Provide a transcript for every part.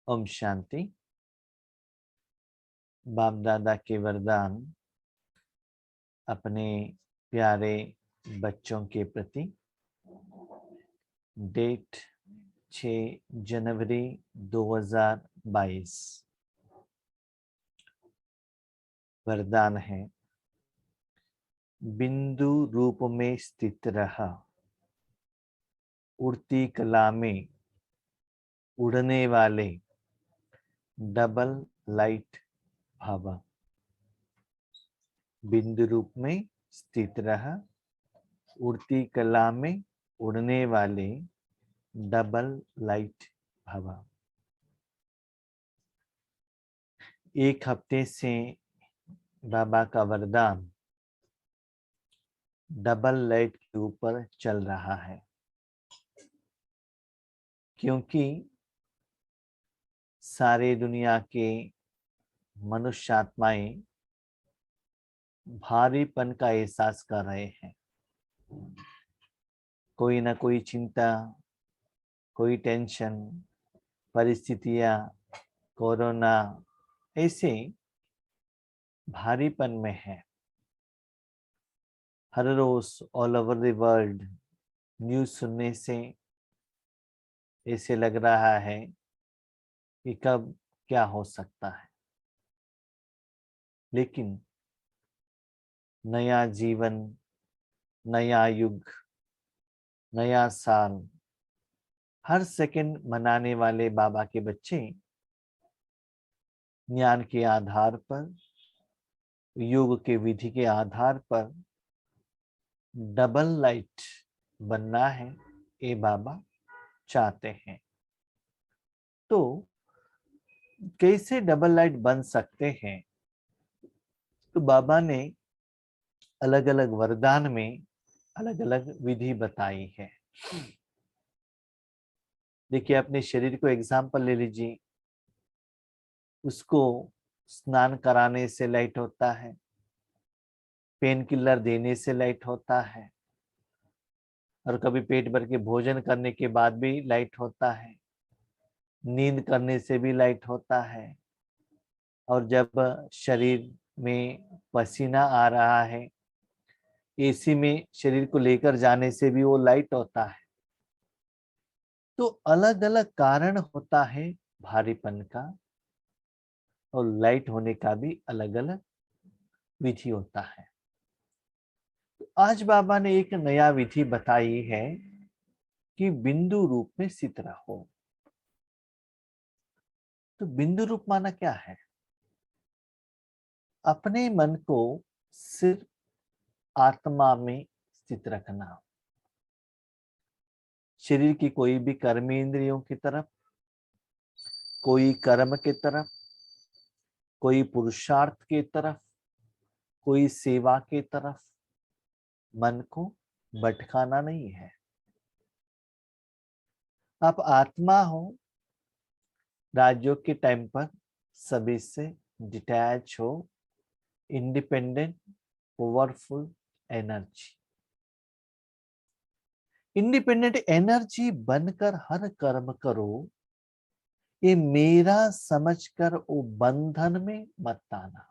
ओम शांति। बाप दादा के वरदान अपने प्यारे बच्चों के प्रति। डेट 6 जनवरी 2022। वरदान है, बिंदु रूप में स्थित रहा, उड़ती कला में उड़ने वाले डबल लाइट भव। बिंदु रूप में स्थित रहा, उड़ती कला में उड़ने वाले डबल लाइट भव। एक हफ्ते से बाबा का वरदान डबल लाइट के ऊपर चल रहा है, क्योंकि सारे दुनिया के मनुष्य आत्माएं भारीपन का एहसास कर रहे हैं। कोई ना कोई चिंता, कोई टेंशन, परिस्थितियां, कोरोना, ऐसे भारीपन में है। हर रोज all over the world news सुनने से ऐसे लग रहा है कि कब क्या हो सकता है। लेकिन नया जीवन, नया युग, नया साल हर सेकंड मनाने वाले बाबा के बच्चे ज्ञान के आधार पर, योग के विधि के आधार पर डबल लाइट बनना है, ये बाबा चाहते हैं। तो कैसे डबल लाइट बन सकते हैं? तो बाबा ने अलग अलग वरदान में अलग अलग विधि बताई है। देखिए, अपने शरीर को एग्जाम्पल ले लीजिए। उसको स्नान कराने से लाइट होता है, पेन किलर देने से लाइट होता है, और कभी पेट भर के भोजन करने के बाद भी लाइट होता है, नींद करने से भी लाइट होता है, और जब शरीर में पसीना आ रहा है, एसी में शरीर को लेकर जाने से भी वो लाइट होता है। तो अलग अलग कारण होता है भारीपन का, और लाइट होने का भी अलग अलग विधि होता है। तो आज बाबा ने एक नया विधि बताई है कि बिंदु रूप में स्थित रहो। तो बिंदु रूप माना क्या है? अपने मन को सिर्फ आत्मा में स्थित रखना। शरीर की कोई भी कर्म इंद्रियों की तरफ, कोई कर्म की तरफ, कोई पुरुषार्थ की तरफ, कोई सेवा की तरफ मन को भटकाना नहीं है। आप आत्मा हो, राजयोग के टाइम पर सभी से डिटैच हो, independent, powerful energy. Independent energy बनकर हर कर्म करो, ये मेरा समझकर वो बंधन में मत आना।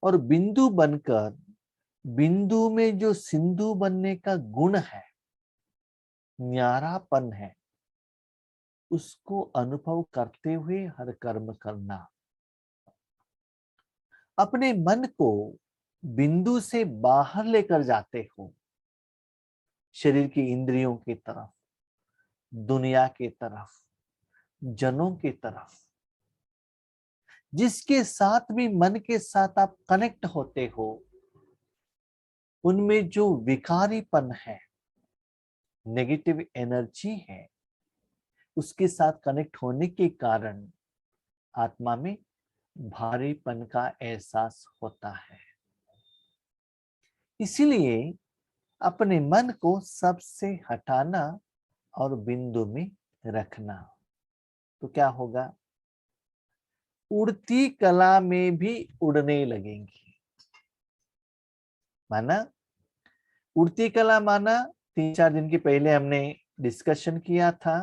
और बिंदु बनकर, बिंदु में जो सिंधु बनने का गुण है, न्यारापन है, उसको अनुभव करते हुए हर कर्म करना। अपने मन को बिंदु से बाहर लेकर जाते हो, शरीर की इंद्रियों की तरफ, दुनिया की तरफ, जनों की तरफ। जिसके साथ भी मन के साथ आप कनेक्ट होते हो, उनमें जो विकारीपन है, नेगेटिव एनर्जी है, उसके साथ कनेक्ट होने के कारण आत्मा में भारीपन का एहसास होता है। इसीलिए अपने मन को सबसे हटाना और बिंदु में रखना। तो क्या होगा? उड़ती कला में भी उड़ने लगेंगी। माना उड़ती कला माना 3-4 दिन के पहले हमने डिस्कशन किया था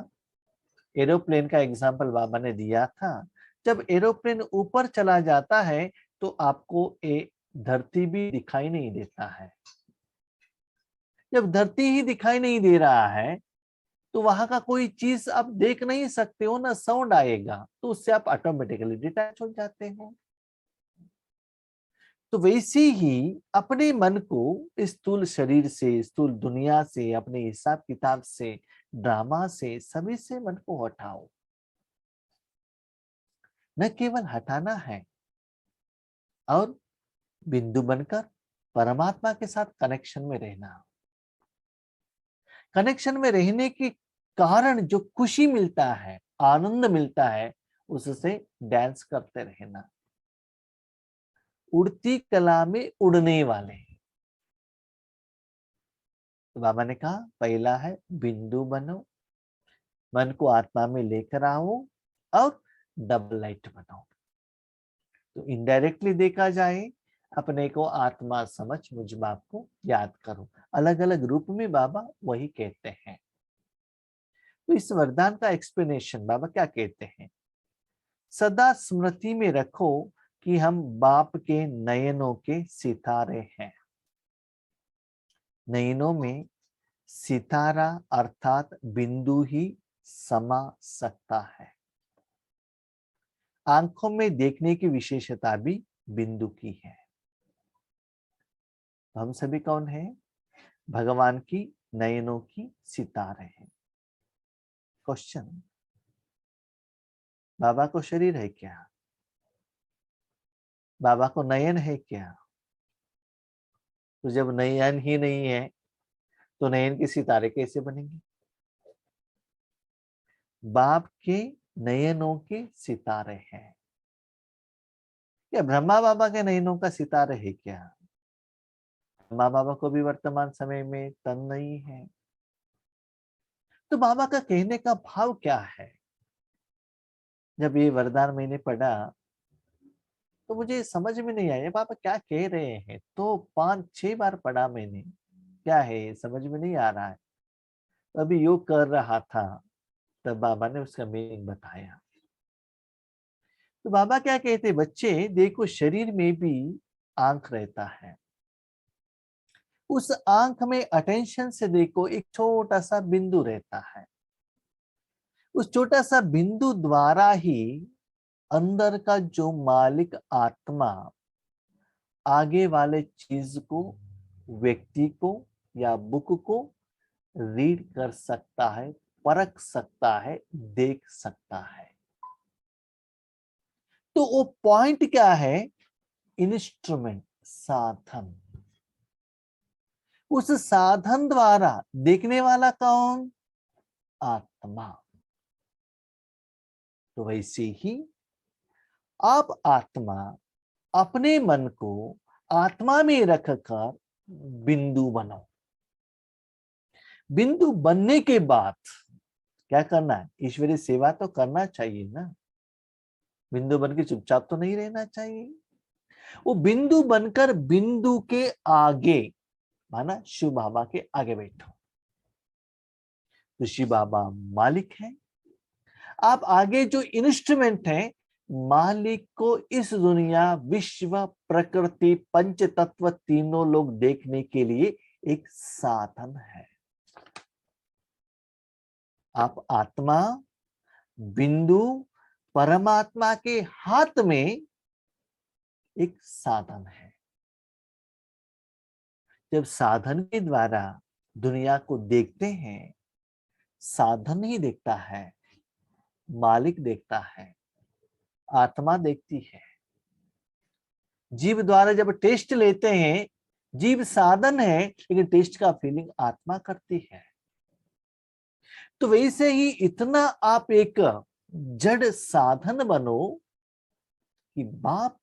एरोप्लेन का एग्जाम्पल बाबा ने दिया था। जब एरोप्लेन ऊपर चला जाता है तो आपको धरती भी दिखाई नहीं देता है। जब धरती ही दिखाई नहीं दे रहा है तो वहां का कोई चीज आप देख नहीं सकते हो, ना साउंड आएगा, तो उससे आप ऑटोमेटिकली डिटैच हो जाते हो। तो वैसे ही अपने मन को स्थूल शरीर से, स्थूल दुनिया से, अपने हिसाब किताब से, ड्रामा से, सभी से मन को हटाओ। न केवल हटाना है और बिंदु बनकर परमात्मा के साथ कनेक्शन में रहना। कनेक्शन में रहने के कारण जो खुशी मिलता है, आनंद मिलता है, उससे डांस करते रहना। उड़ती कला में उड़ने वाले। तो बाबा ने कहा पहला है बिंदु बनो, मन को आत्मा में लेकर आओ और डबल लाइट बनाओ। तो इनडायरेक्टली देखा जाए, अपने को आत्मा समझ मुझ बाप को याद करो। अलग अलग रूप में बाबा वही कहते हैं। तो इस वरदान का एक्सप्लेनेशन बाबा क्या कहते हैं? सदा स्मृति में रखो कि हम बाप के नयनों के सितारे हैं। नयनों में सितारा अर्थात बिंदु ही समा सकता है। आंखों में देखने की विशेषता भी बिंदु की है। हम सभी कौन है? भगवान की नयनों की सितारे हैं। क्वेश्चन, बाबा को शरीर है क्या? बाबा को नयन है क्या? तो जब नयन ही नहीं है तो नयन के सितारे कैसे बनेंगे? बाप के नयनों के सितारे हैं। क्या ब्रह्मा बाबा के नयनों का सितारे है क्या? ब्रह्मा बाबा को भी वर्तमान समय में तन नहीं है। तो बाबा का कहने का भाव क्या है? जब ये वरदान मैंने पढ़ा तो मुझे समझ में नहीं आया बाबा क्या कह रहे हैं। तो 5-6 बार पढ़ा मैंने, क्या है समझ में नहीं आ रहा है। अभी योग कर रहा था तब बाबा ने उसका मीनिंग बताया। तो बाबा क्या कहते, बच्चे देखो शरीर में भी आंख रहता है। उस आंख में अटेंशन से देखो, एक छोटा सा बिंदु रहता है। उस छोटा सा बिंदु द्वारा ही अंदर का जो मालिक आत्मा आगे वाले चीज को, व्यक्ति को या बुक को रीड कर सकता है, परख सकता है, देख सकता है। तो वो पॉइंट क्या है? इंस्ट्रूमेंट, साधन। उस साधन द्वारा देखने वाला कौन? आत्मा। तो वैसे ही आप आत्मा, अपने मन को आत्मा में रखकर बिंदु बनो। बिंदु बनने के बाद क्या करना है? ईश्वरीय सेवा तो करना चाहिए ना। बिंदु बन के चुपचाप तो नहीं रहना चाहिए। वो बिंदु बनकर बिंदु के आगे, माना शिव बाबा के आगे बैठो। तो शिव बाबा मालिक है, आप आगे जो इंस्ट्रूमेंट है, मालिक को इस दुनिया, विश्व, प्रकृति, पंच तत्व तीनों लोग देखने के लिए एक साधन है। आप आत्मा, बिंदु, परमात्मा के हाथ में एक साधन है। जब साधन के द्वारा दुनिया को देखते हैं, साधन नहीं देखता है, मालिक देखता है, आत्मा देखती है। जीव द्वारा जब टेस्ट लेते हैं, जीव साधन है लेकिन टेस्ट का फीलिंग आत्मा करती है। तो वैसे ही इतना आप एक जड़ साधन बनो कि बाप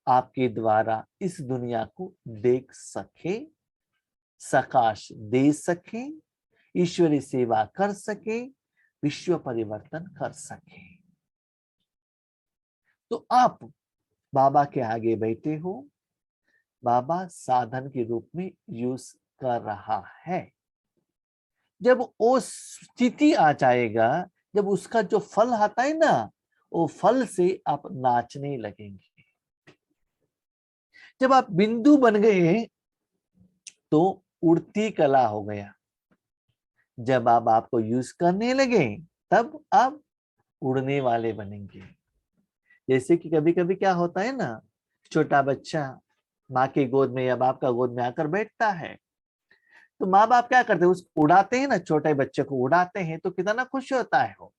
आपके द्वारा इस दुनिया को देख सके, सकाश दे सके, ईश्वरी सेवा कर सके, विश्व परिवर्तन कर सके। तो आप बाबा के आगे बैठे हो, बाबा साधन के रूप में यूज कर रहा है। जब वो स्थिति आ जाएगा जब उसका जो फल आता है ना, वो फल से आप नाचने लगेंगे। जब आप बिंदु बन गए तो उड़ती कला हो गया। जब आप आपको यूज करने लगे तब आप उड़ने वाले बनेंगे। जैसे कि कभी कभी क्या होता है ना, छोटा बच्चा माँ की गोद में या बाप का गोद में आकर बैठता है, तो माँ बाप क्या करते हैं, उसको उड़ाते हैं ना, छोटे बच्चे को उड़ाते हैं तो कितना खुश होता है। वो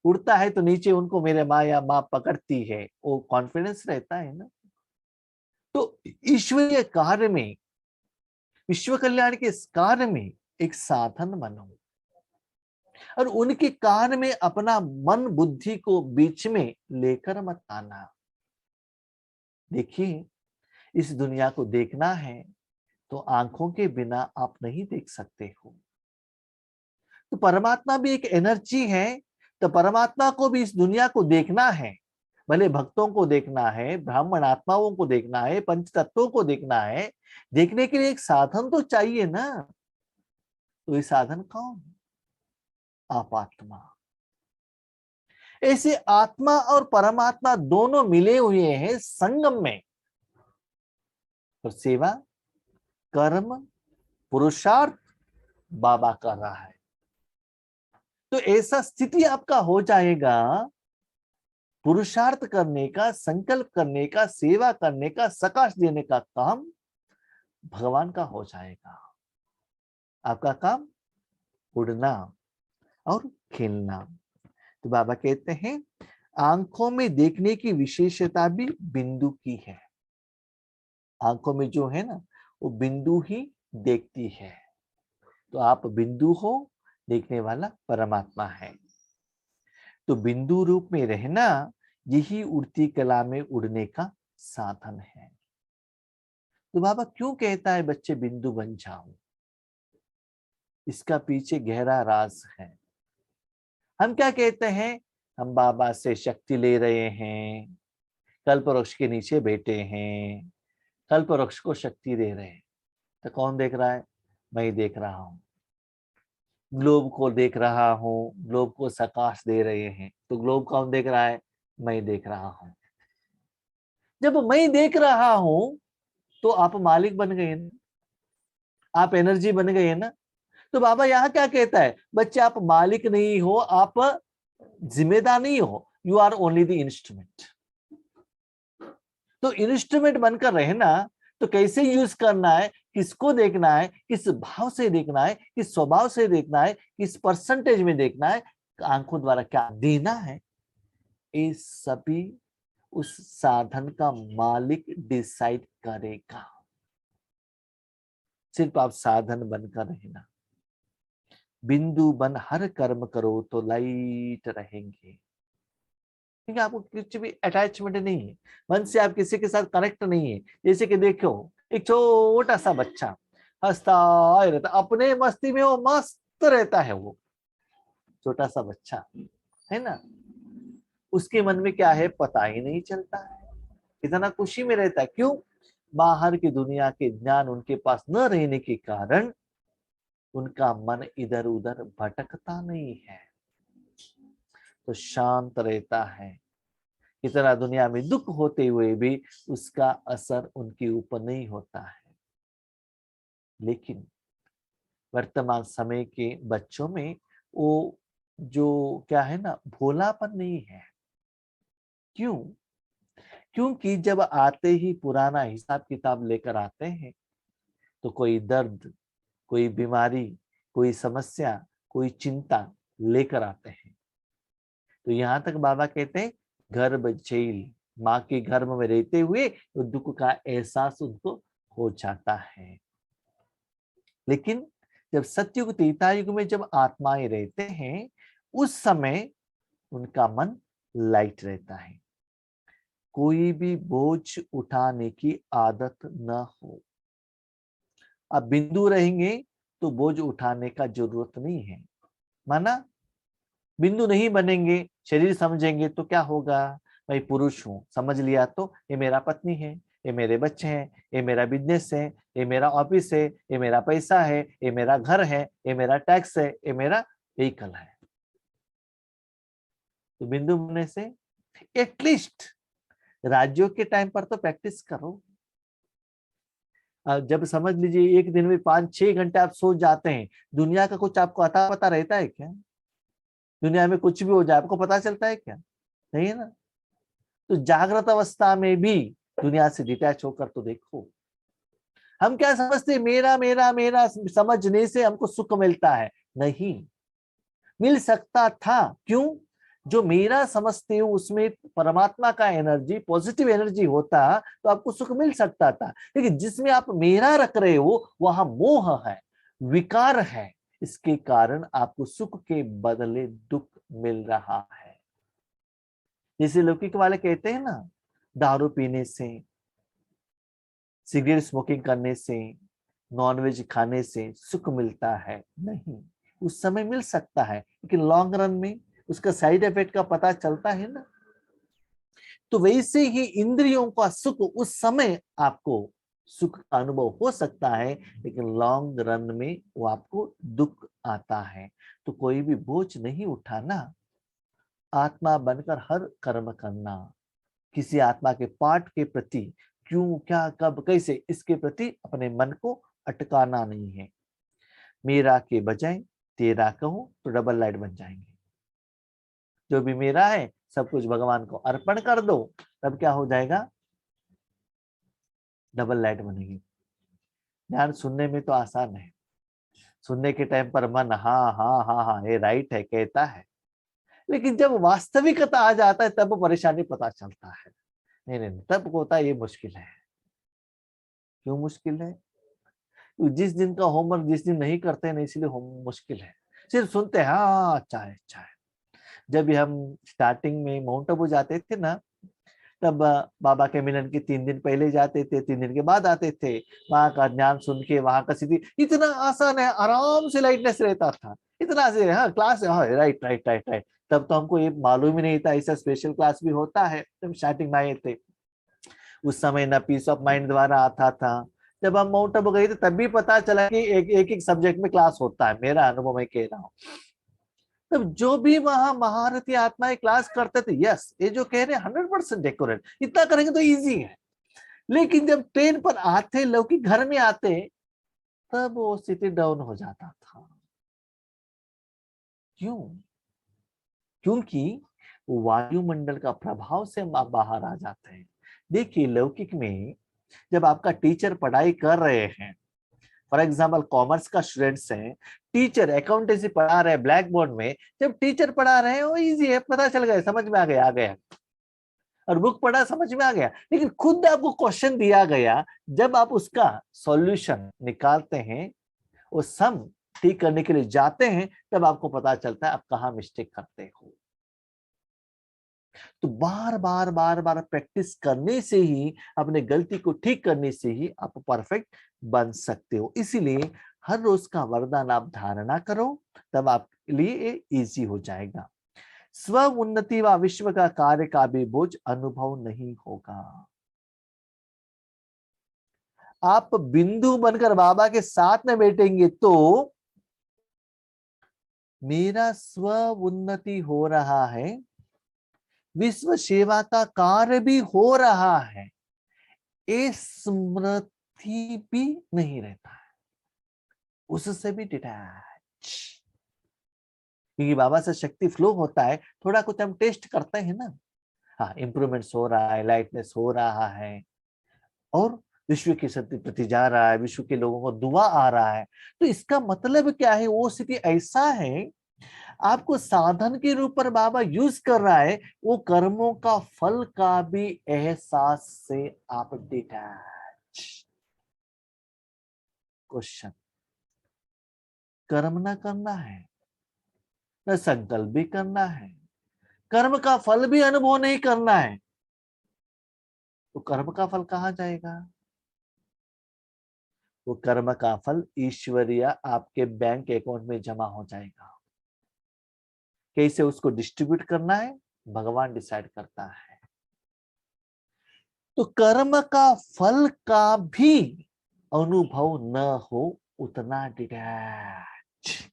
उड़ता है तो नीचे उनको मेरे माँ या माँ पकड़ती है, वो कॉन्फिडेंस रहता है ना। तो ईश्वरीय कार्य में, विश्व कल्याण के इस कार्य में एक साधन बनो और उनके कार्य में अपना मन बुद्धि को बीच में लेकर मत आना। देखिए, इस दुनिया को देखना है तो आंखों के बिना आप नहीं देख सकते हो। तो परमात्मा भी एक एनर्जी है, तो परमात्मा को भी इस दुनिया को देखना है। भले भक्तों को देखना है, ब्राह्मण आत्माओं को देखना है, पंच तत्वों को देखना है, देखने के लिए एक साधन तो चाहिए ना। तो ये साधन कौन? आप आत्मा। ऐसे आत्मा और परमात्मा दोनों मिले हुए हैं संगम में। और सेवा, कर्म, पुरुषार्थ बाबा कर रहा है। तो ऐसा स्थिति आपका हो जाएगा, पुरुषार्थ करने का, संकल्प करने का, सेवा करने का, सकाश देने का काम भगवान का हो जाएगा। आपका काम उड़ना और खेलना। तो बाबा कहते हैं आंखों में देखने की विशेषता भी बिंदु की है। आंखों में जो है ना, वो बिंदु ही देखती है। तो आप बिंदु हो, देखने वाला परमात्मा है। तो बिंदु रूप में रहना, यही उड़ती कला में उड़ने का साधन है। तो बाबा क्यों कहता है बच्चे बिंदु बन जाओ? इसका पीछे गहरा राज है। हम क्या कहते हैं, हम बाबा से शक्ति ले रहे हैं, कल्प वृक्ष के नीचे बैठे हैं, कल्प वृक्ष को शक्ति दे रहे हैं। तो कौन देख रहा है? मैं ही देख रहा हूं। ग्लोब को देख रहा हूं, ग्लोब को सकाश दे रहे हैं, तो ग्लोब कौन देख रहा है? मैं देख रहा हूं। जब मैं देख रहा हूं तो आप मालिक बन गए ना, आप एनर्जी बन गए ना। तो बाबा यहाँ क्या कहता है, बच्चे आप मालिक नहीं हो, आप जिम्मेदार नहीं हो, you are only the instrument. तो इंस्ट्रूमेंट बनकर रहना, तो कैसे यूज करना है, किसको देखना है, किस भाव से देखना है, किस स्वभाव से देखना है, किस परसेंटेज में देखना है, आंखों द्वारा क्या देना है, ये सभी उस साधन का मालिक डिसाइड करेगा। सिर्फ आप साधन बनकर रहना। बिंदु बन हर कर्म करो तो लाइट रहेंगे। क्योंकि आपको कुछ भी अटैचमेंट नहीं है, मन से आप किसी के साथ कनेक्ट नहीं है। जैसे कि देखो, एक छोटा सा बच्चा हंसता रहता, अपने मस्ती में वो मस्त रहता है। वो छोटा सा बच्चा है ना, उसके मन में क्या है पता ही नहीं चलता है, इतना खुशी में रहता है। क्यों? बाहर की दुनिया के ज्ञान उनके पास न रहने के कारण उनका मन इधर उधर भटकता नहीं है, तो शांत रहता है। इतना दुनिया में दुख होते हुए भी उसका असर उनके ऊपर नहीं होता है। लेकिन वर्तमान समय के बच्चों में वो जो क्या है ना, भोलापन नहीं है। क्यों? क्योंकि जब आते ही पुराना हिसाब किताब लेकर आते हैं, तो कोई दर्द, कोई बीमारी, कोई समस्या, कोई चिंता लेकर आते हैं। तो यहां तक बाबा कहते हैं गर्भ झेल, माँ के गर्भ में रहते हुए तो दुख का एहसास उनको हो जाता है। लेकिन जब सतयुग त्रेता युग में जब आत्माएं रहते हैं, उस समय उनका मन लाइट रहता है। कोई भी बोझ उठाने की आदत न हो। अब बिंदु रहेंगे तो बोझ उठाने का जरूरत नहीं है। माना बिंदु नहीं बनेंगे, शरीर समझेंगे तो क्या होगा, मैं पुरुष हूं समझ लिया, तो ये मेरा पत्नी है, ये मेरे बच्चे हैं, ये मेरा बिजनेस है, ये मेरा ऑफिस है, ये मेरा पैसा है, ये मेरा घर है, ये मेरा टैक्स है, ये मेरा व्हीकल है। तो बिंदु बनने से एटलीस्ट राज्यों के टाइम पर तो प्रैक्टिस करो। जब समझ लीजिए एक दिन में 5-6 घंटे आप सो जाते हैं, दुनिया का कुछ आपको अता पता रहता है क्या? दुनिया में कुछ भी हो जाए आपको पता चलता है क्या? नहीं है ना। तो जागृत अवस्था में भी दुनिया से डिटैच होकर तो देखो। हम क्या समझते मेरा मेरा मेरा समझने से हमको सुख मिलता है? नहीं मिल सकता था। क्यों? जो मेरा समझते हो उसमें परमात्मा का एनर्जी, पॉजिटिव एनर्जी होता तो आपको सुख मिल सकता था। लेकिन जिसमें आप मेरा रख रहे हो वहां मोह है, विकार है, इसके कारण आपको सुख के बदले दुख मिल रहा है। जैसे लौकिक वाले कहते हैं ना, दारू पीने से, सिगरेट स्मोकिंग करने से, नॉनवेज खाने से सुख मिलता है। नहीं, उस समय मिल सकता है लेकिन लॉन्ग रन में उसका साइड इफेक्ट का पता चलता है ना। तो वैसे ही इंद्रियों का सुख उस समय आपको सुख का अनुभव हो सकता है लेकिन लॉन्ग रन में वो आपको दुख आता है। तो कोई भी बोझ नहीं उठाना, आत्मा बनकर हर कर्म करना, किसी आत्मा के पार्ट के प्रति क्यों, क्या, कब, कैसे, इसके प्रति अपने मन को अटकाना नहीं है। मेरा के बजाय तेरा कहो तो डबल लाइट बन जाएंगे। जो भी मेरा है सब कुछ भगवान को अर्पण कर दो, तब क्या हो जाएगा? डबल लाइट बनेगी। ध्यान सुनने में तो आसान है, सुनने के टाइम पर मन हाँ हाँ हाँ हाँ ये राइट है कहता है, लेकिन जब वास्तविकता आ जाता है तब परेशानी पता चलता है। नहीं नहीं, तब होता है ये मुश्किल है। क्यों मुश्किल है? तो जिस दिन का होमवर्क जिस दिन नहीं करते हैं ना, इसलिए मुश्किल है। सिर्फ सुनते हैं हाँ अच्छा है अच्छा है। जब भी हम स्टार्टिंग में माउंट आबू जाते थे ना, तब बाबा के मिलन के 3 दिन पहले जाते थे, 3 दिन के बाद आते थे। वहां का ज्ञान सुन के, वहां का सीधी इतना आसान है, आराम से लाइटनेस रहता था, इतना से हाँ क्लास हाँ राइट राइट राइट राइट। तब तो हमको ये मालूम ही नहीं था ऐसा स्पेशल क्लास भी होता है। तब स्टार्टिंग में आए थे, उस समय ना पीस ऑफ माइंड द्वारा आता था। जब हम माउंट आबू गए थे तब भी पता चला कि एक एक सब्जेक्ट में क्लास होता है। मेरा अनुभव मैं कह रहा हूँ। तब जो भी वहां महारथी आत्माएं क्लास करते थे, यस ये जो कह रहे हैं 100% डेकोरेट, इतना करेंगे तो इजी है। लेकिन जब ट्रेन पर आते, लौकिक घर में आते, तब वो स्थिति डाउन हो जाता था। क्यों? क्योंकि वायुमंडल का प्रभाव से हम आप बाहर आ जाते हैं। देखिए लौकिक में जब आपका टीचर पढ़ाई कर रहे हैं, फॉर एग्जाम्पल कॉमर्स का स्टूडेंट्स है, टीचर अकाउंटेंसी पढ़ा रहे हैं ब्लैक बोर्ड में, जब टीचर पढ़ा रहे हैं वो इजी है, पता चल गया, समझ में आ गया और बुक पढ़ा समझ में आ गया। लेकिन खुद आपको क्वेश्चन दिया गया, जब आप उसका सॉल्यूशन निकालते हैं, वो सम ठीक करने के लिए जाते हैं, तब आपको पता चलता है आप कहाँ मिस्टेक करते हो। तो बार बार बार बार प्रैक्टिस करने से ही, अपने गलती को ठीक करने से ही आप परफेक्ट बन सकते हो। इसीलिए हर रोज का वरदान आप धारणा करो, तब आपके लिए ये इजी हो जाएगा। स्व उन्नति व विश्व का कार्य का भी बोझ अनुभव नहीं होगा। आप बिंदु बनकर बाबा के साथ में बैठेंगे तो मेरा स्व उन्नति हो रहा है, विश्व सेवा का कार्य भी हो रहा है, ये स्मृति भी नहीं रहता है, उससे भी डिटैच। क्योंकि बाबा से शक्ति फ्लो होता है, थोड़ा कुछ हम टेस्ट करते हैं ना, हाँ इंप्रूवमेंट्स हो रहा है, लाइटनेस हो रहा है, और विश्व की शक्ति प्रति जा रहा है, विश्व के लोगों को दुआ आ रहा है। तो इसका मतलब क्या है? वो स्थिति ऐसा है, आपको साधन के रूप पर बाबा यूज कर रहा है, वो कर्मों का फल का भी एहसास से आप डिटैच। क्वेश्चन, कर्म ना करना है, न संकल्प भी करना है, कर्म का फल भी अनुभव नहीं करना है, तो कर्म का फल कहाँ जाएगा? वो कर्म का फल ईश्वरीय आपके बैंक अकाउंट में जमा हो जाएगा। कैसे उसको डिस्ट्रीब्यूट करना है भगवान डिसाइड करता है। तो कर्म का फल का भी अनुभव न हो, उतना डिटैच।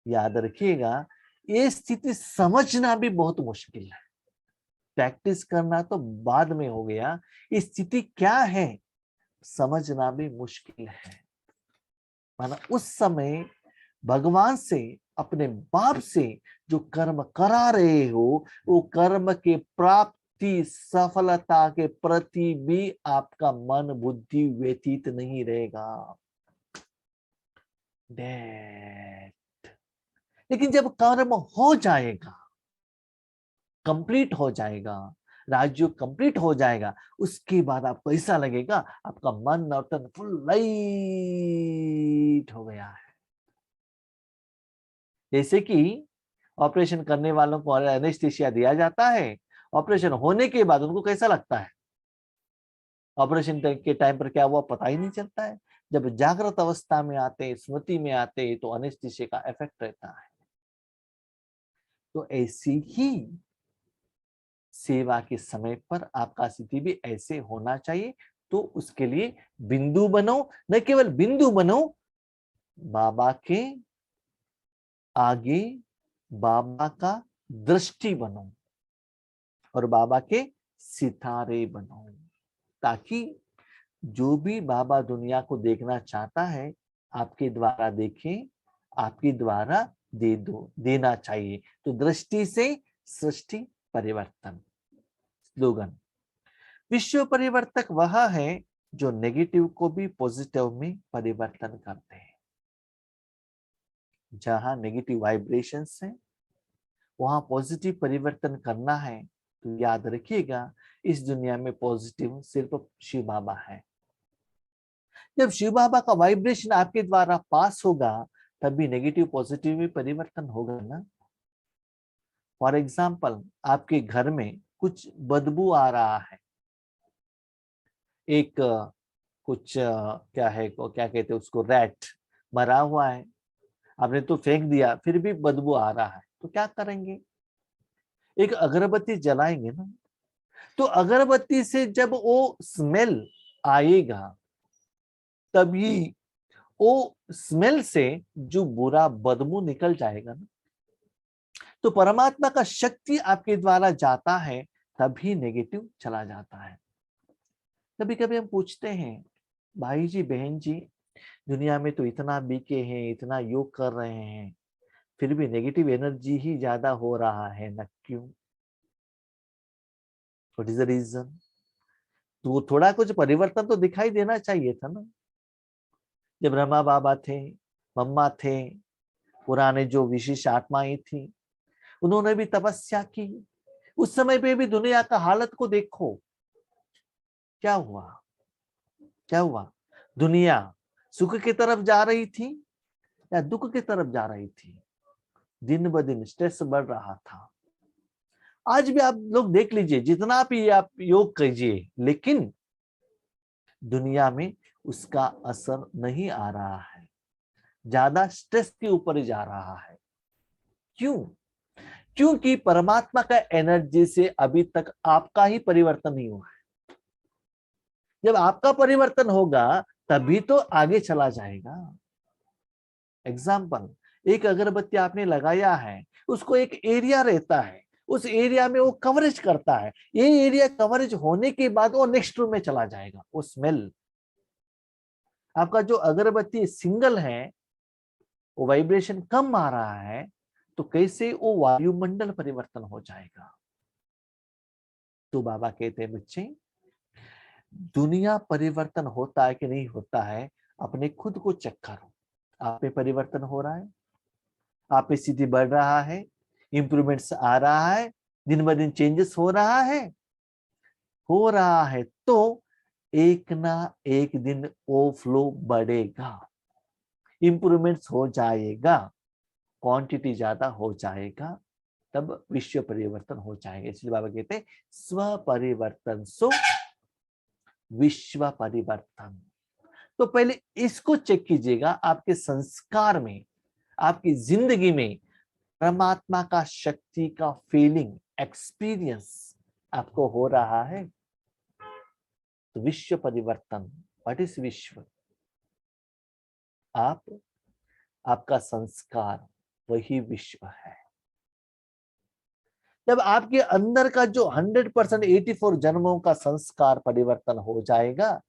याद रखिएगा, ये स्थिति समझना भी बहुत मुश्किल है। प्रैक्टिस करना तो बाद में हो गया, ये स्थिति क्या है समझना भी मुश्किल है। माना उस समय भगवान से, अपने बाप से जो कर्म करा रहे हो, वो कर्म के प्राप्ति सफलता के प्रति भी आपका मन बुद्धि व्यतीत नहीं रहेगा। लेकिन जब कर्म हो जाएगा, कंप्लीट हो जाएगा, राजयोग कंप्लीट हो जाएगा, उसके बाद आपको ऐसा लगेगा आपका मन और तन फुल लाइट हो गया है। जैसे कि ऑपरेशन करने वालों को एनेस्थीसिया दिया जाता है, ऑपरेशन होने के बाद उनको कैसा लगता है? ऑपरेशन के टाइम पर क्या हुआ पता ही नहीं चलता है। जब जागृत अवस्था में आते, स्मृति में आते, तो एनेस्थीसिया का इफेक्ट रहता है। तो ऐसी ही सेवा के समय पर आपका स्थिति भी ऐसे होना चाहिए। तो उसके लिए बिंदु बनो, न केवल बिंदु बनो, बाबा के आगे बाबा का दृष्टि बनो और बाबा के सितारे बनो, ताकि जो भी बाबा दुनिया को देखना चाहता है आपके द्वारा देखे, आपके द्वारा देना चाहिए। तो दृष्टि से सृष्टि परिवर्तन। स्लोगन, विश्व परिवर्तक वह है जो नेगेटिव को भी पॉजिटिव में परिवर्तन करते हैं। जहां नेगेटिव वाइब्रेशंस है वहां पॉजिटिव परिवर्तन करना है। तो याद रखिएगा, इस दुनिया में पॉजिटिव सिर्फ शिव बाबा है। जब शिव बाबा का वाइब्रेशन आपके द्वारा पास होगा, तभी नेगेटिव पॉजिटिव में परिवर्तन होगा ना। फॉर एग्जाम्पल, आपके घर में कुछ बदबू आ रहा है, एक कुछ क्या है, क्या कहते हैं उसको, रैट मरा हुआ है, आपने तो फेंक दिया, फिर भी बदबू आ रहा है, तो क्या करेंगे? एक अगरबत्ती जलाएंगे ना। तो अगरबत्ती से जब वो स्मेल आएगा, तभी वो स्मेल से जो बुरा बदबू निकल जाएगा ना। तो परमात्मा का शक्ति आपके द्वारा जाता है, तभी नेगेटिव चला जाता है। कभी कभी हम पूछते हैं, भाई जी बहन जी, दुनिया में तो इतना बीके हैं, इतना योग कर रहे हैं, फिर भी नेगेटिव एनर्जी ही ज्यादा हो रहा है ना, क्यों? What is the reason? तो थोड़ा कुछ परिवर्तन तो दिखाई देना चाहिए था ना। जब ब्रह्मा बाबा थे, मम्मा थे, पुराने जो विशेष आत्माएं थी, उन्होंने भी तपस्या की। उस समय पे भी दुनिया का हालत को देखो, क्या हुआ? क्या हुआ? दुनिया सुख की तरफ जा रही थी या दुख की तरफ जा रही थी? दिन ब दिन स्ट्रेस बढ़ रहा था। आज भी आप लोग देख लीजिए, जितना भी आप योग कीजिए, लेकिन दुनिया में उसका असर नहीं आ रहा है, ज्यादा स्ट्रेस के ऊपर ही जा रहा है। क्यों? क्योंकि परमात्मा का एनर्जी से अभी तक आपका ही परिवर्तन नहीं हुआ है। जब आपका परिवर्तन होगा, तभी तो आगे चला जाएगा। एग्जाम्पल, एक अगरबत्ती आपने लगाया है, उसको एक एरिया रहता है, उस एरिया में वो कवरेज करता है। ये एरिया कवरेज होने के बाद वो नेक्स्ट रूम में चला जाएगा। वो स्मेल, आपका जो अगरबत्ती सिंगल है, वो वाइब्रेशन कम आ रहा है, तो कैसे वो वायुमंडल परिवर्तन हो जाएगा? तो बाबा कहते हैं, बच्चे, दुनिया परिवर्तन होता है कि नहीं होता है, अपने खुद को चेक करो। आप में परिवर्तन हो रहा है? आप में स्थिति बढ़ रहा है? इंप्रूवमेंट्स आ रहा है? दिन ब दिन चेंजेस हो रहा है? हो रहा है तो एक ना एक दिन वो फ्लो बढ़ेगा, इंप्रूवमेंट्स हो जाएगा, क्वांटिटी ज्यादा हो जाएगा, तब विश्व परिवर्तन हो जाएगा। इसलिए बाबा कहते हैं, स्व परिवर्तन सो विश्व परिवर्तन। तो पहले इसको चेक कीजिएगा, आपके संस्कार में, आपकी जिंदगी में परमात्मा का शक्ति का फीलिंग, एक्सपीरियंस आपको हो रहा है? तो विश्व परिवर्तन, व्हाट इज विश्व? आपका संस्कार वही विश्व है। जब आपके अंदर का जो 100% 84 जन्मों का संस्कार परिवर्तन हो जाएगा,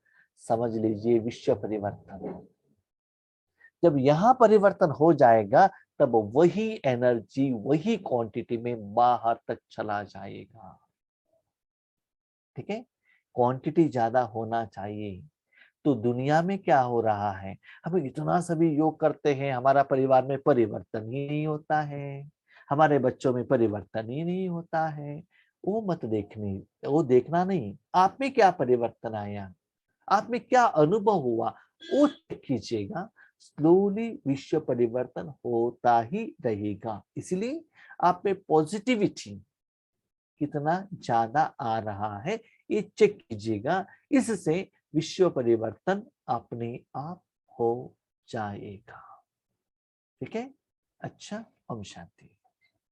समझ लीजिए विश्व परिवर्तन। जब यहाँ परिवर्तन हो जाएगा तब वही एनर्जी वही क्वांटिटी में बाहर तक चला जाएगा। ठीक है, क्वांटिटी ज्यादा होना चाहिए। तो दुनिया में क्या हो रहा है, हम इतना सभी योग करते हैं, हमारा परिवार में परिवर्तन ही नहीं होता है, हमारे बच्चों में परिवर्तन ही नहीं होता है। वो मत देखनी, वो देखना नहीं, आप में क्या परिवर्तन आया, आप में क्या अनुभव हुआ, वो चेक कीजिएगा। स्लोली विश्व परिवर्तन होता ही रहेगा। इसलिए आप में पॉजिटिविटी कितना ज्यादा आ रहा है ये चेक कीजिएगा, इससे विश्व परिवर्तन अपने आप हो जाएगा। ठीक है, अच्छा, ओम शांति।